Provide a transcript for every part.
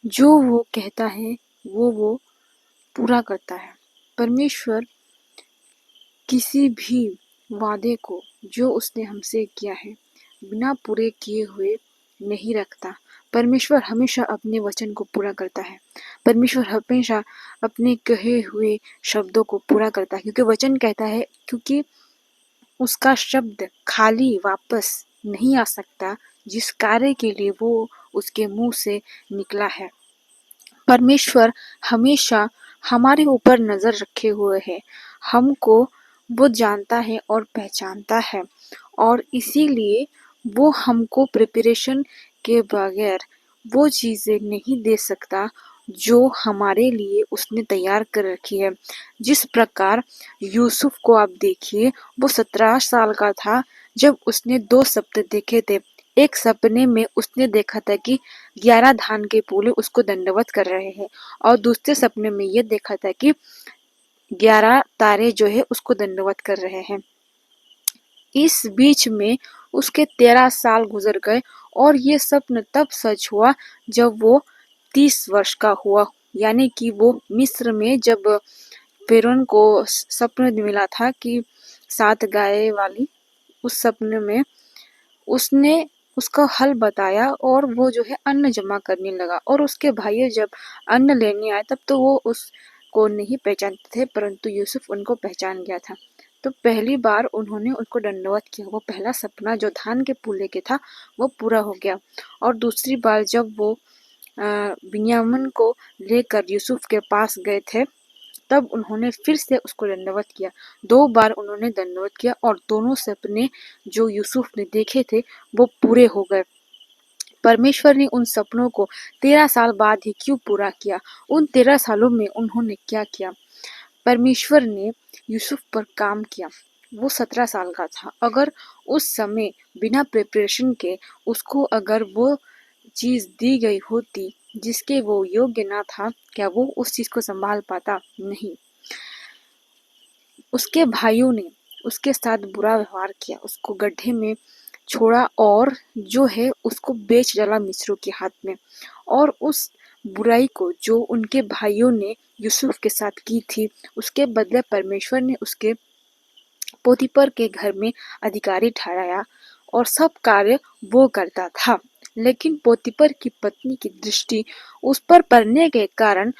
जो वो कहता है वो पूरा करता है। परमेश्वर किसी भी वादे को जो उसने हमसे किया है बिना पूरे किए हुए नहीं रखता। परमेश्वर हमेशा अपने वचन को पूरा करता है। परमेश्वर हमेशा अपने कहे हुए शब्दों को पूरा करता है, क्योंकि वचन कहता है, क्योंकि उसका शब्द खाली वापस नहीं आ सकता जिस कार्य के लिए वो उसके मुंह से निकला है। परमेश्वर हमेशा हमारे ऊपर नजर रखे हुए है। हमको वो जानता है और पहचानता है, और इसीलिए वो हमको प्रिपरेशन के बगैर वो चीजें नहीं दे सकता जो हमारे लिए उसने तैयार कर रखी है। जिस प्रकार यूसुफ को आप देखिए, वो 17 साल का था जब उसने 2 सप्ते देखे थे। एक सपने में उसने देखा था कि 11 धान के पूले उसको दंडवत कर रहे हैं, और दूसरे सपने में ये देखा था कि 11 तारे जो है उसको दंडवत कर रहे हैं। इस बीच में उसके 13 साल गुजर गए, और ये स्वप्न तब सच हुआ जब वो 30 वर्ष का हुआ। यानी कि वो मिस्र में जब फिरौन को स्वप्न मिला था कि 7 गाय वाली, उस सपने में उसने उसका हल बताया, और वो जो है अन्न जमा करने लगा। और उसके भाई जब अन्न लेने आए तब तो वो उसको नहीं पहचानते थे, परंतु यूसुफ उनको पहचान गया था। तो पहली बार उन्होंने उनको दंडवत किया। वो पहला सपना जो धान के पूले के था वो पूरा हो गया। और दूसरी बार जब वो बिन्यामीन को लेकर यूसुफ के पास गए थे, तब उन्होंने फिर से उसको दंडवत किया। 2 बार उन्होंने दंडवत किया, और दोनों सपने जो यूसुफ ने देखे थे वो पूरे हो गए। परमेश्वर ने उन सपनों को 13 साल बाद ही क्यों पूरा किया? उन 13 सालों में उन्होंने क्या किया? परमेश्वर ने यूसुफ पर काम किया। वो 17 साल का था। अगर उस समय बिना प्रिपरेशन के उसको अगर वो चीज दी गई होती जिसके वो योग्य ना था, क्या वो उस चीज को संभाल पाता? नहीं। उसके भाइयों ने उसके साथ बुरा व्यवहार किया, उसको गड्ढे में छोड़ा, और जो है उसको बेच डाला मिस्रों के हाथ में। और उस बुराई को जो उनके भाइयों ने यूसुफ के साथ की थी, उसके बदले परमेश्वर ने उसके पोतीपर के घर में अधिकारी ठहराया, और सब कार्य वो करता था। लेकिन पोतीपर की पत्नी की दृष्टि उस पर पड़ने के कारण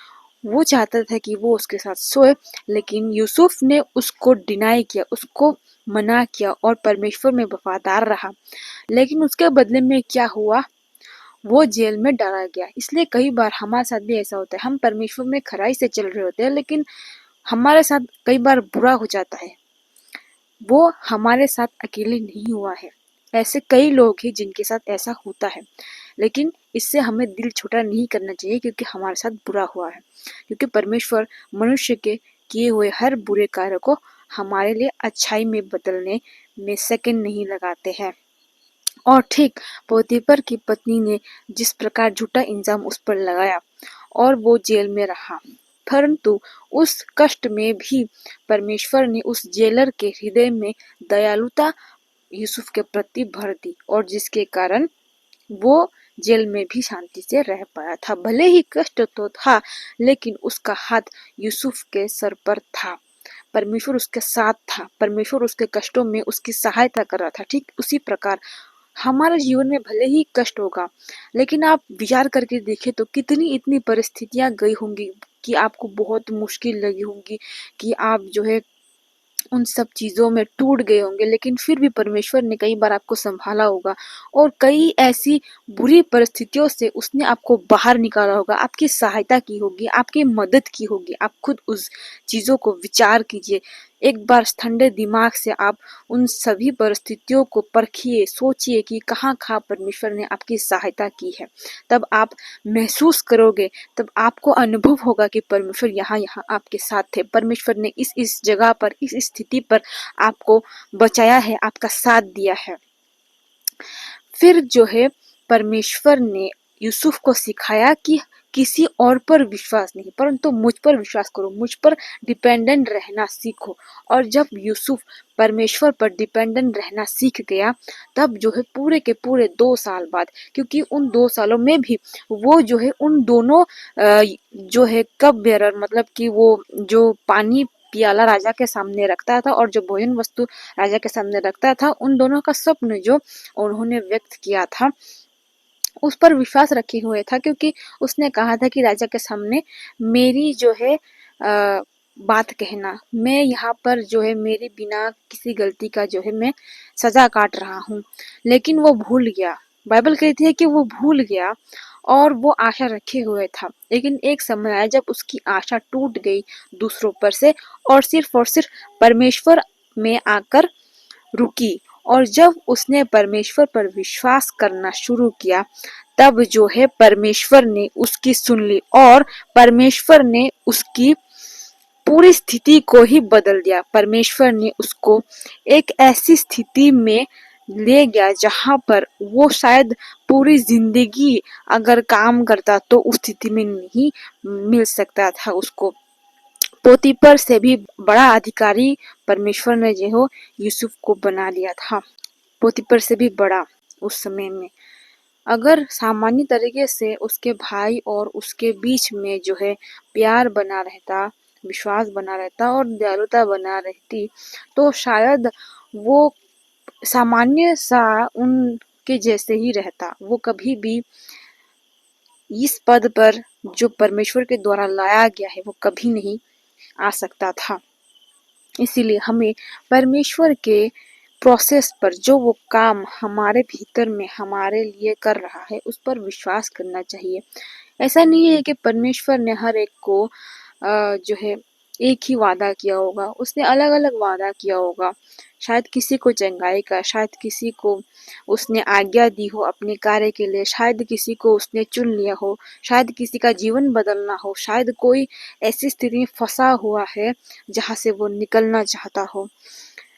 वो चाहता था कि वो उसके साथ सोए, लेकिन यूसुफ ने उसको डिनाई किया, उसको मना किया, और परमेश्वर में वफादार रहा। लेकिन उसके बदले में क्या हुआ? वो जेल में डाला गया। इसलिए कई बार हमारे साथ भी ऐसा होता है, हम परमेश्वर में खराई से चल रहे होते हैं, लेकिन हमारे साथ कई बार बुरा हो जाता है। वो हमारे साथ अकेले नहीं हुआ है, ऐसे कई लोग हैं जिनके साथ ऐसा होता है। लेकिन इससे हमें दिल छोटा नहीं करना चाहिए, क्योंकि हमारे साथ बुरा हुआ है। क्योंकि परमेश्वर मनुष्य के किए हुए हर बुरे कार्य को हमारे लिए अच्छाई में बदलने में सेकंड नहीं लगाते हैं। और ठीक पोतीपर की पत्नी ने जिस प्रकार झूठा इल्जाम उस पर लगाया, और वो जेल में रहा, परंतु उस कष्ट में भी परमेश्वर ने उस जेलर के हृदय में दयालुता यूसुफ के प्रति भर दी, और जिसके कारण वो जेल में भी शांति से रह पाया था। भले ही कष्ट तो था, लेकिन उसका हाथ यूसुफ के सर पर था। परमेश्वर उसके साथ था। परमेश्वर उसके कष्टों में उसकी सहायता कर रहा था। ठीक उसी प्रकार हमारे जीवन में भले ही कष्ट होगा, लेकिन आप विचार करके देखें तो कितनी इतनी परिस्थितियां गई होंगी कि आपको बहुत मुश्किल लगी होंगी, कि आप जो है उन सब चीज़ों में टूट गए होंगे, लेकिन फिर भी परमेश्वर ने कई बार आपको संभाला होगा, और कई ऐसी बुरी परिस्थितियों से उसने आपको बाहर निकाला होगा, आपकी सहायता की होगी, आपकी मदद की होगी। आप खुद उस चीज़ों को विचार कीजिए। एक बार ठंडे दिमाग से आप उन सभी परिस्थितियों को परखिए, सोचिए कि कहाँ परमेश्वर ने आपकी सहायता की है। तब आप महसूस करोगे, तब आपको अनुभव होगा कि परमेश्वर यहाँ यहाँ आपके साथ थे। परमेश्वर ने इस जगह पर, इस स्थिति पर आपको बचाया है, आपका साथ दिया है। फिर जो है परमेश्वर ने यूसुफ को सिखाया कि किसी और पर विश्वास नहीं परंतु मुझ पर विश्वास करो, मुझ पर डिपेंडेंट रहना सीखो। और जब यूसुफ परमेश्वर पर डिपेंडेंट रहना सीख गया, तब जो है पूरे के पूरे 2 साल बाद, क्योंकि उन 2 सालों में भी वो जो है उन दोनों जो है कप बेरर, मतलब कि वो जो पानी प्याला राजा के सामने रखता था और जो भोजन वस्तु राजा के सामने रखता था, उन दोनों का स्वप्न जो उन्होंने व्यक्त किया था उस पर विश्वास रखे हुए था, क्योंकि उसने कहा था कि राजा के सामने मेरी जो है बात कहना, मैं यहाँ पर जो है मेरे बिना किसी गलती का जो है मैं सजा काट रहा हूँ। लेकिन वो भूल गया, बाइबल कहती है कि वो भूल गया और वो आशा रखे हुए था। लेकिन एक समय आया जब उसकी आशा टूट गई दूसरों पर से और सिर्फ परमेश्वर में आकर रुकी। और जब उसने परमेश्वर पर विश्वास करना शुरू किया, तब जो है परमेश्वर ने उसकी सुन ली और परमेश्वर ने उसकी पूरी स्थिति को ही बदल दिया। परमेश्वर ने उसको एक ऐसी स्थिति में ले गया जहां पर वो शायद पूरी जिंदगी अगर काम करता तो उस स्थिति में नहीं मिल सकता था उसको। पोतीपर से भी बड़ा अधिकारी परमेश्वर ने जो हो यूसुफ को बना लिया था, पोतीपर से भी बड़ा उस समय में। अगर सामान्य तरीके से उसके भाई और उसके बीच में जो है प्यार बना रहता, विश्वास बना रहता और दयालुता बना रहती, तो शायद वो सामान्य सा उनके जैसे ही रहता। वो कभी भी इस पद पर जो परमेश्वर के द्वारा लाया गया है वो कभी नहीं आ सकता था। इसीलिए हमें परमेश्वर के प्रोसेस पर, जो वो काम हमारे भीतर में हमारे लिए कर रहा है, उस पर विश्वास करना चाहिए। ऐसा नहीं है कि परमेश्वर ने हर एक को जो है एक ही वादा किया होगा, उसने अलग अलग वादा किया होगा। शायद किसी को चंगाई का, शायद किसी को उसने आज्ञा दी हो अपने कार्य के लिए, शायद किसी को उसने चुन लिया हो, शायद किसी का जीवन बदलना हो, शायद कोई ऐसी स्थिति में फंसा हुआ है जहां से वो निकलना चाहता हो,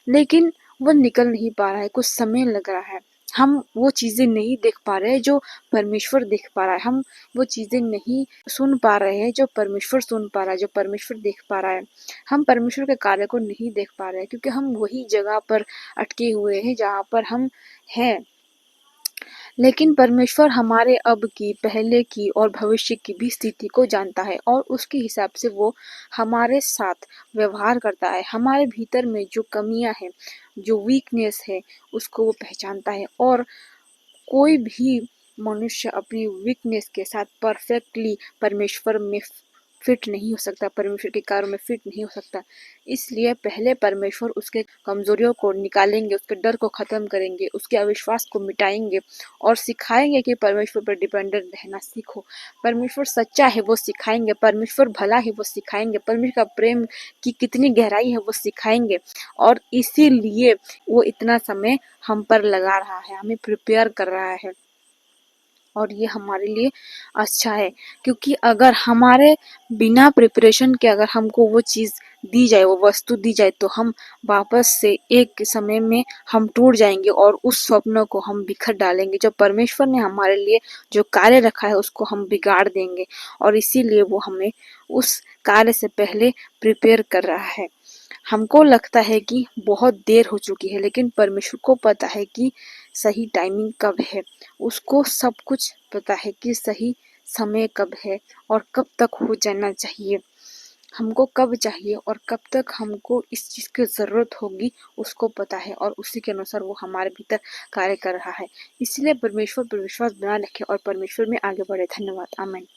लेकिन वो निकल नहीं पा रहा है, कुछ समय लग रहा है। हम वो चीजें नहीं देख पा रहे हैं जो परमेश्वर देख पा रहा है, हम वो चीजें नहीं सुन पा रहे हैं जो परमेश्वर सुन पा रहा है, जो परमेश्वर देख पा रहा है। हम परमेश्वर के कार्य को नहीं देख पा रहे हैं क्योंकि हम वही जगह पर अटके हुए हैं जहाँ पर हम हैं। लेकिन परमेश्वर हमारे अब की, पहले की और भविष्य की भी स्थिति को जानता है और उसके हिसाब से वो हमारे साथ व्यवहार करता है। हमारे भीतर में जो कमियां हैं, जो वीकनेस है, उसको वो पहचानता है। और कोई भी मनुष्य अपनी वीकनेस के साथ परफेक्टली परमेश्वर में फिट नहीं हो सकता, परमेश्वर के कार्य में फिट नहीं हो सकता। इसलिए पहले परमेश्वर उसके कमजोरियों को निकालेंगे, उसके डर को खत्म करेंगे, उसके अविश्वास को मिटाएंगे और सिखाएंगे कि परमेश्वर पर डिपेंडेंट रहना सीखो। परमेश्वर सच्चा है वो सिखाएंगे, परमेश्वर भला है वो सिखाएंगे, परमेश्वर का प्रेम की कितनी गहराई है वो सिखाएंगे। और इसीलिए वो इतना समय हम पर लगा रहा है, हमें प्रिपेयर कर रहा है। और ये हमारे लिए अच्छा है, क्योंकि अगर हमारे बिना प्रिपरेशन के अगर हमको वो चीज़ दी जाए, वो वस्तु दी जाए, तो हम वापस से एक समय में हम टूट जाएंगे और उस स्वप्न को हम बिखर डालेंगे। जो परमेश्वर ने हमारे लिए जो कार्य रखा है उसको हम बिगाड़ देंगे। और इसीलिए वो हमें उस कार्य से पहले प्रिपेयर कर रहा है। हमको लगता है कि बहुत देर हो चुकी है, लेकिन परमेश्वर को पता है कि सही टाइमिंग कब है। उसको सब कुछ पता है कि सही समय कब है और कब तक हो जाना चाहिए। हमको कब चाहिए और कब तक हमको इस चीज़ की ज़रूरत होगी उसको पता है और उसी के अनुसार वो हमारे भीतर कार्य कर रहा है। इसलिए परमेश्वर पर विश्वास बना रखें और परमेश्वर में आगे बढ़े। धन्यवाद। आमीन।